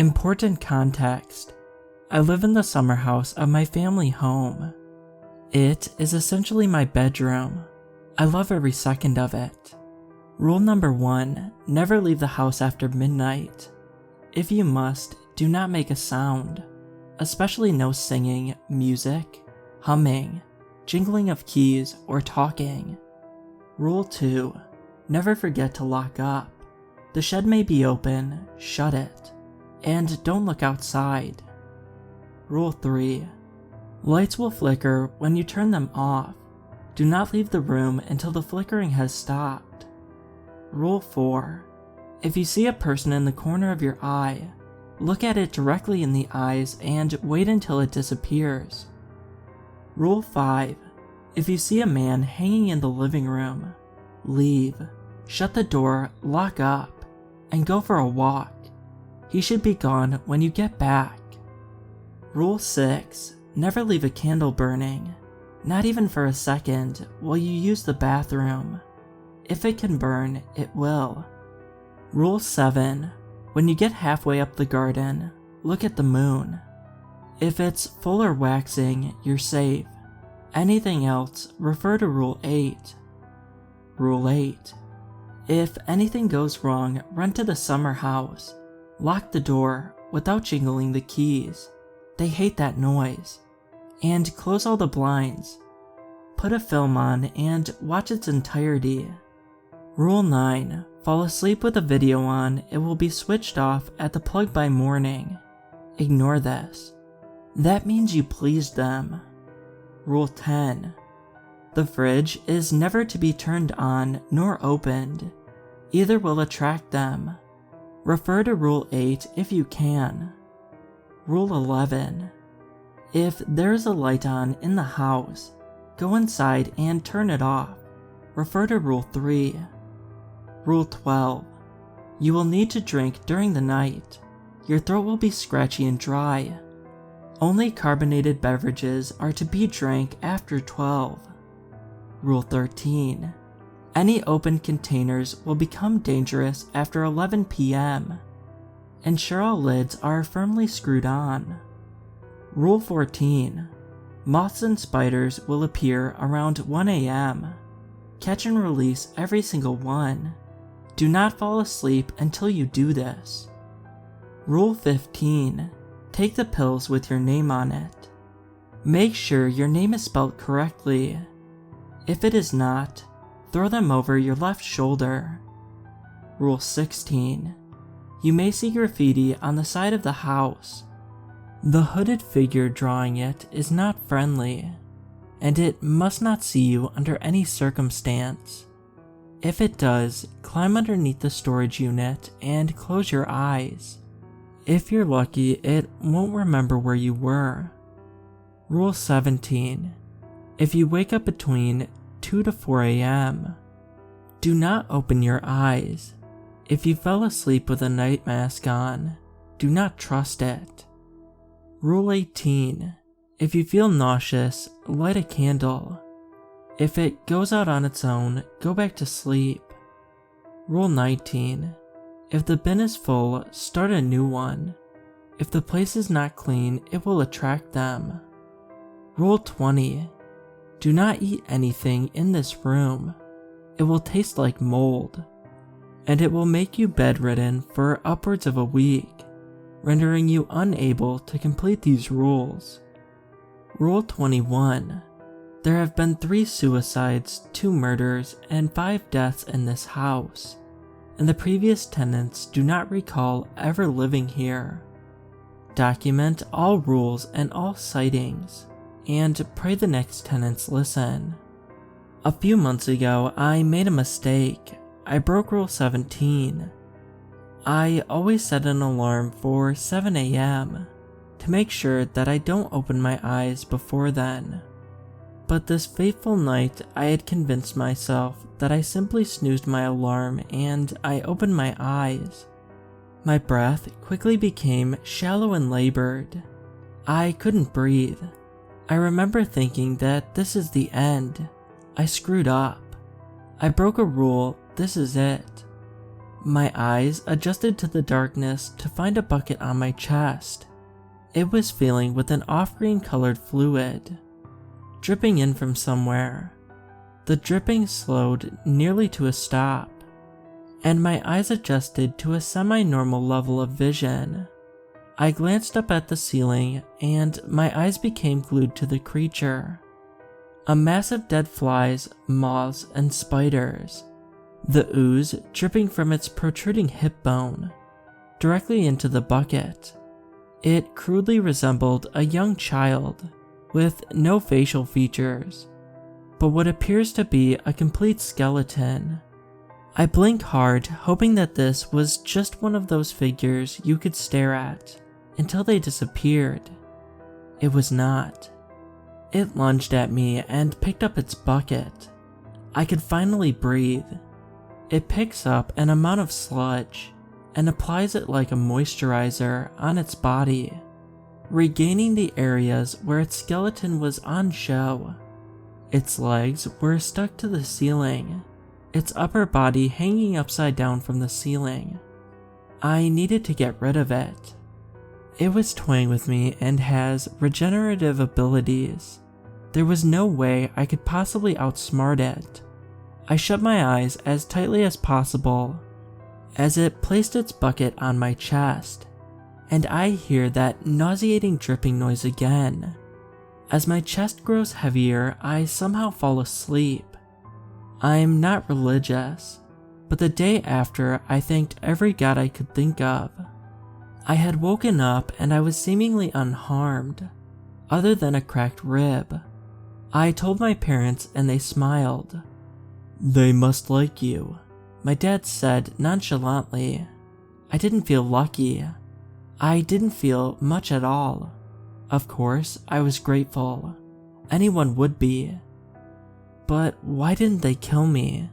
Important context. I live in the summer house of my family home. It is essentially my bedroom. I love every second of it. Rule number 1, never leave the house after midnight. If you must, do not make a sound, especially no singing, music, humming, jingling of keys, or talking. Rule 2, never forget to lock up. The shed may be open, shut it, and don't look outside. Rule 3, lights will flicker when you turn them off. Do not leave the room until the flickering has stopped. Rule 4, if you see a person in the corner of your eye, look at it directly in the eyes and wait until it disappears. Rule 5, if you see a man hanging in the living room, leave, shut the door, lock up, and go for a walk. He should be gone when you get back. Rule 6, never leave a candle burning, not even for a second, while you use the bathroom. If it can burn, it will. Rule 7, when you get halfway up the garden, look at the moon. If it's full or waxing, you're safe. Anything else, refer to Rule 8. Rule 8, if anything goes wrong, run to the summer house. Lock the door without jingling the keys. They hate that noise. And close all the blinds. Put a film on and watch its entirety. Rule 9, fall asleep with a video on. It will be switched off at the plug by morning. Ignore this. That means you pleased them. Rule 10, the fridge is never to be turned on nor opened. Either will attract them. Refer to Rule 8 if you can. Rule 11, if there's a light on in the house, go inside and turn it off. Refer to Rule 3. Rule 12, you will need to drink during the night. Your throat will be scratchy and dry. Only carbonated beverages are to be drank after 12. Rule 13, any open containers will become dangerous after 11 p.m. Ensure all lids are firmly screwed on. Rule 14, moths and spiders will appear around 1 a.m. Catch and release every single one. Do not fall asleep until you do this. Rule 15, take the pills with your name on it. Make sure your name is spelled correctly. If it is not, throw them over your left shoulder. Rule 16, you may see graffiti on the side of the house. The hooded figure drawing it is not friendly, and it must not see you under any circumstance. If it does, climb underneath the storage unit and close your eyes. If you're lucky, it won't remember where you were. Rule 17, if you wake up between 2 to 4 a.m., do not open your eyes. If you fell asleep with a night mask on, do not trust it. Rule 18, if you feel nauseous, light a candle. If it goes out on its own, go back to sleep. Rule 19, if the bin is full, start a new one. If the place is not clean, it will attract them. Rule 20, do not eat anything in this room. It will taste like mold, and it will make you bedridden for upwards of a week, rendering you unable to complete these rules. Rule 21, there have been 3 suicides, 2 murders, and 5 deaths in this house, and the previous tenants do not recall ever living here. Document all rules and all sightings, and pray the next tenants listen. A few months ago, I made a mistake. I broke Rule 17. I always set an alarm for 7 a.m. to make sure that I don't open my eyes before then. But this fateful night, I had convinced myself that I simply snoozed my alarm and I opened my eyes. My breath quickly became shallow and labored. I couldn't breathe. I remember thinking that this is the end. I screwed up. I broke a rule, this is it. My eyes adjusted to the darkness to find a bucket on my chest. It was filling with an off-green colored fluid, dripping in from somewhere. The dripping slowed nearly to a stop, and my eyes adjusted to a semi-normal level of vision. I glanced up at the ceiling, and my eyes became glued to the creature. A mass of dead flies, moths, and spiders. The ooze dripping from its protruding hip bone, directly into the bucket. It crudely resembled a young child, with no facial features, but what appears to be a complete skeleton. I blinked hard, hoping that this was just one of those figures you could stare at until they disappeared. It was not. It lunged at me and picked up its bucket. I could finally breathe. It picks up an amount of sludge and applies it like a moisturizer on its body, regaining the areas where its skeleton was on show. Its legs were stuck to the ceiling, its upper body hanging upside down from the ceiling. I needed to get rid of it. It was toying with me and has regenerative abilities. There was no way I could possibly outsmart it. I shut my eyes as tightly as possible as it placed its bucket on my chest, and I hear that nauseating dripping noise again. As my chest grows heavier, I somehow fall asleep. I'm not religious, but the day after I thanked every god I could think of. I had woken up and I was seemingly unharmed, other than a cracked rib. I told my parents and they smiled. "They must like you," my dad said nonchalantly. I didn't feel lucky. I didn't feel much at all. Of course, I was grateful. Anyone would be. But why didn't they kill me?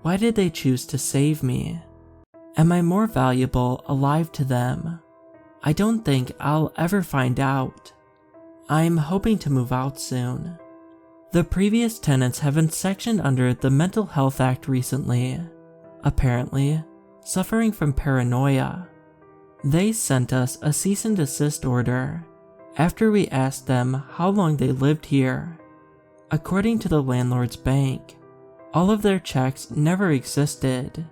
Why did they choose to save me? Am I more valuable alive to them? I don't think I'll ever find out. I'm hoping to move out soon. The previous tenants have been sectioned under the Mental Health Act recently, apparently suffering from paranoia. They sent us a cease and desist order after we asked them how long they lived here. According to the landlord's bank, all of their checks never existed.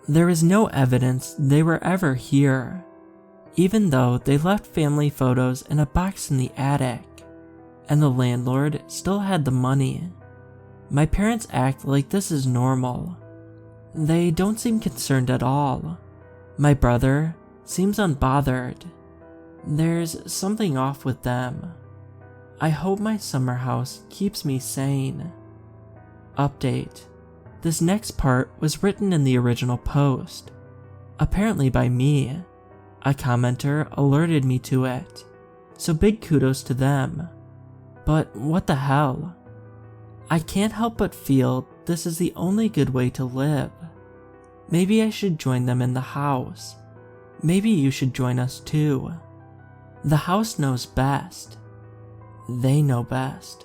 There is no evidence they were ever here, even though they left family photos in a box in the attic, and the landlord still had the money. My parents act like this is normal. They don't seem concerned at all. My brother seems unbothered. There's something off with them. I hope my summer house keeps me sane. Update. This next part was written in the original post, apparently by me. A commenter alerted me to it, so big kudos to them. But what the hell? I can't help but feel this is the only good way to live. Maybe I should join them in the house. Maybe you should join us too. The house knows best. They know best.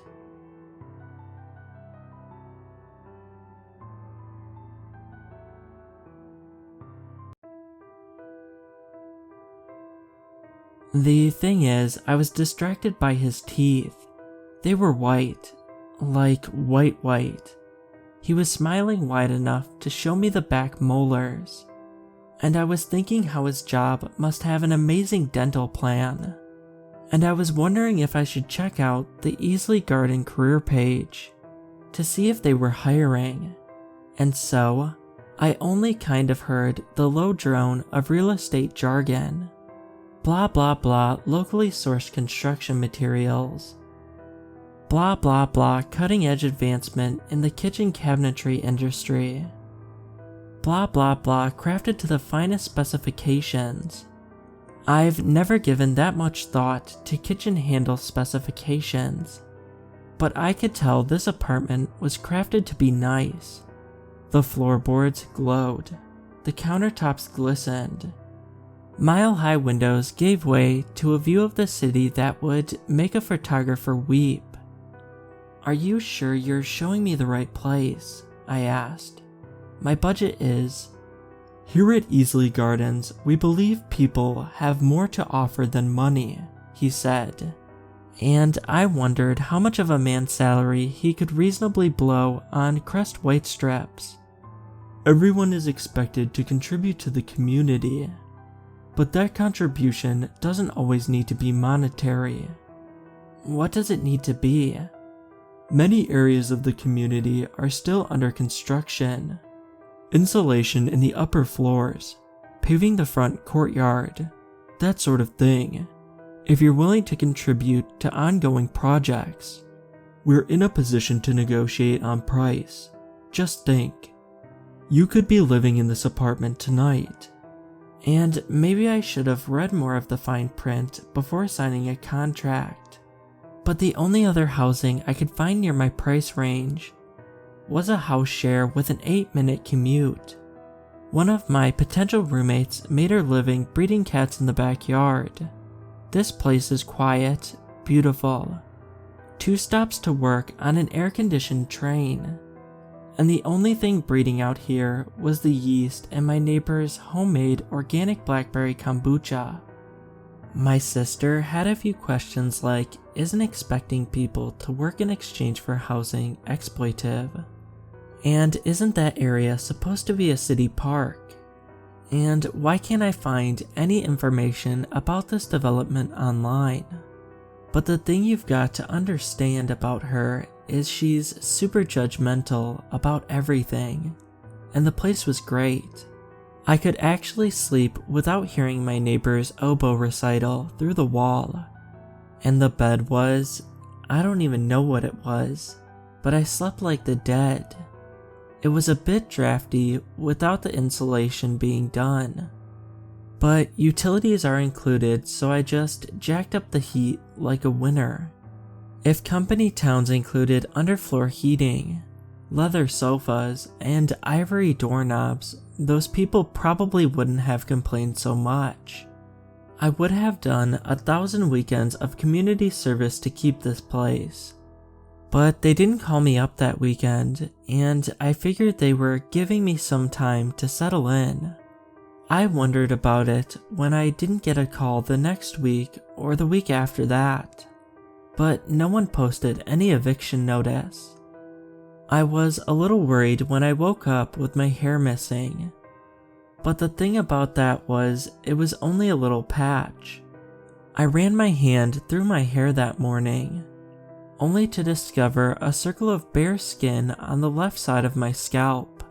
The thing is, I was distracted by his teeth. They were white, like white. He was smiling wide enough to show me the back molars, and I was thinking how his job must have an amazing dental plan, and I was wondering if I should check out the Easily Garden career page to see if they were hiring, and so I only kind of heard the low drone of real estate jargon. Blah blah blah locally sourced construction materials. Blah blah blah cutting edge advancement in the kitchen cabinetry industry. Blah blah blah crafted to the finest specifications. I've never given that much thought to kitchen handle specifications, but I could tell this apartment was crafted to be nice. The floorboards glowed, the countertops glistened. Mile-high windows gave way to a view of the city that would make a photographer weep. "Are you sure you're showing me the right place?" I asked. "My budget is..." "Here at Easley Gardens, we believe people have more to offer than money," he said. And I wondered how much of a man's salary he could reasonably blow on Crest White strips. "Everyone is expected to contribute to the community, but that contribution doesn't always need to be monetary." "What does it need to be?" "Many areas of the community are still under construction. Insulation in the upper floors, paving the front courtyard, that sort of thing. If you're willing to contribute to ongoing projects, we're in a position to negotiate on price. Just think. You could be living in this apartment tonight." And maybe I should have read more of the fine print before signing a contract. But the only other housing I could find near my price range was a house share with an 8-minute commute. One of my potential roommates made her living breeding cats in the backyard. This place is quiet, beautiful. 2 stops to work on an air-conditioned train. And the only thing breeding out here was the yeast in my neighbor's homemade organic blackberry kombucha. My sister had a few questions like, isn't expecting people to work in exchange for housing exploitive? And isn't that area supposed to be a city park? And why can't I find any information about this development online? But the thing you've got to understand about her is she's super judgmental about everything, and the place was great. I could actually sleep without hearing my neighbor's oboe recital through the wall. And the bed was, I don't even know what it was, but I slept like the dead. It was a bit drafty without the insulation being done. But utilities are included, so I just jacked up the heat like a winner. If company towns included underfloor heating, leather sofas, and ivory doorknobs, those people probably wouldn't have complained so much. I would have done 1,000 weekends of community service to keep this place. But they didn't call me up that weekend, and I figured they were giving me some time to settle in. I wondered about it when I didn't get a call the next week or the week after that, but no one posted any eviction notice. I was a little worried when I woke up with my hair missing, but the thing about that was it was only a little patch. I ran my hand through my hair that morning, only to discover a circle of bare skin on the left side of my scalp.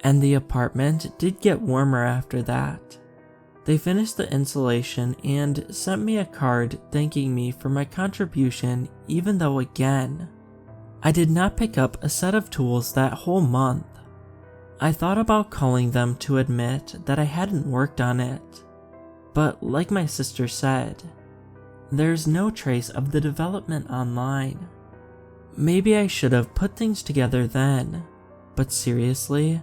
And the apartment did get warmer after that. They finished the insulation and sent me a card thanking me for my contribution, even though again, I did not pick up a set of tools that whole month. I thought about calling them to admit that I hadn't worked on it, but like my sister said, there's no trace of the development online. Maybe I should have put things together then, but seriously?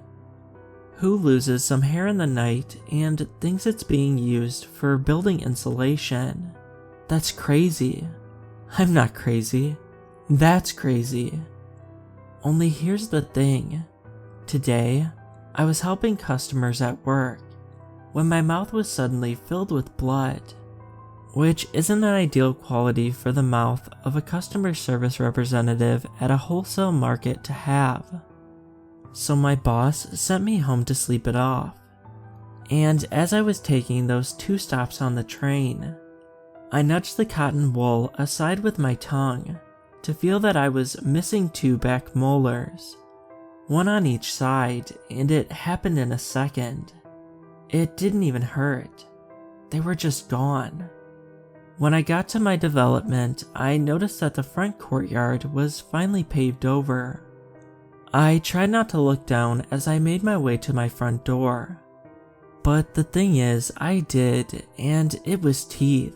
Who loses some hair in the night and thinks it's being used for building insulation? That's crazy. I'm not crazy. That's crazy. Only here's the thing. Today, I was helping customers at work when my mouth was suddenly filled with blood, which isn't an ideal quality for the mouth of a customer service representative at a wholesale market to have. So my boss sent me home to sleep it off. And as I was taking those 2 stops on the train, I nudged the cotton wool aside with my tongue to feel that I was missing 2 back molars, one on each side, and it happened in a second. It didn't even hurt. They were just gone. When I got to my development, I noticed that the front courtyard was finally paved over. I tried not to look down as I made my way to my front door. But the thing is, I did, and it was teeth.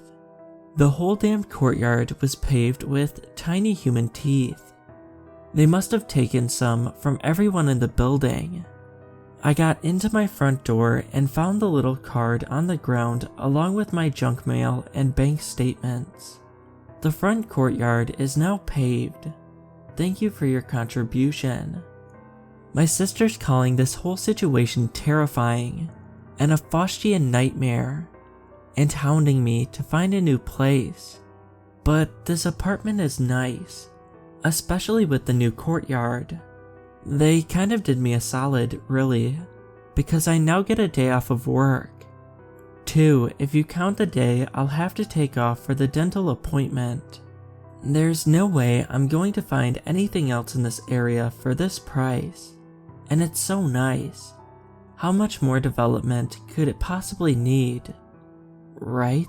The whole damn courtyard was paved with tiny human teeth. They must have taken some from everyone in the building. I got into my front door and found the little card on the ground along with my junk mail and bank statements. The front courtyard is now paved. Thank you for your contribution. My sister's calling this whole situation terrifying and a Faustian nightmare, and hounding me to find a new place. But this apartment is nice, especially with the new courtyard. They kind of did me a solid, really, because I now get a day off of work. 2, if you count the day I'll have to take off for the dental appointment. There's no way I'm going to find anything else in this area for this price, and it's so nice. How much more development could it possibly need, right?